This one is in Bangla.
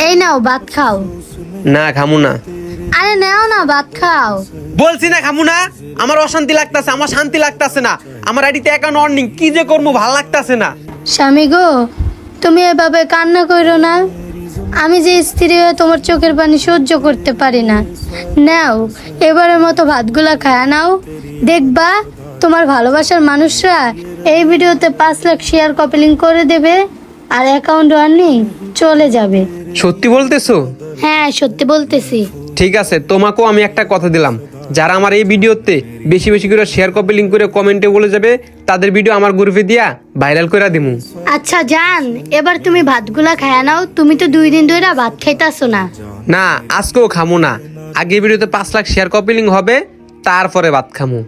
এই নাও ভাত খাও। না খামু না। আরে নাও না ভাত খাও। বলছি না খামু না। আমার অশান্তি লাগতাছে, আমার শান্তি লাগতাছে না। আমার আইডিতে অ্যাকাউন্ট অর্নিং কি যে করবো ভাল লাগতাছে না। স্বামী গো, তুমি এভাবে কান্না করো না। আমি যে স্ত্রী হয়ে তোমার চোখের পানি সহ্য করতে পারি না। নাও এবারের মতো ভাতগুলা খায়া নাও, দেখবা তোমার ভালোবাসার মানুষরা এই ভিডিওতে 5 লাখ শেয়ার কপি লিংক করে দেবে আর অ্যাকাউন্ট আর্নিং চলে যাবে। সত্যি বলতেছো? হ্যাঁ সত্যি বলতেছি। ঠিক আছে, তোমাকেও আমি একটা কথা দিলাম, যারা আমার এই ভিডিওতে বেশি বেশি করে শেয়ার কপি লিংক করে কমেন্টে বলে যাবে তাদের ভিডিও আমার গ্রুপে দিয়া ভাইরাল করে দিমু। আচ্ছা জান, এবার তুমি ভাতগুলা খায়া নাও। তুমি তো 2 দিন ধরে ভাত খাইতাছো না। না আজকেও খামু না। আগে ভিডিওতে 5 লাখ শেয়ার কপি লিংক হবে, তারপরে ভাত খামু।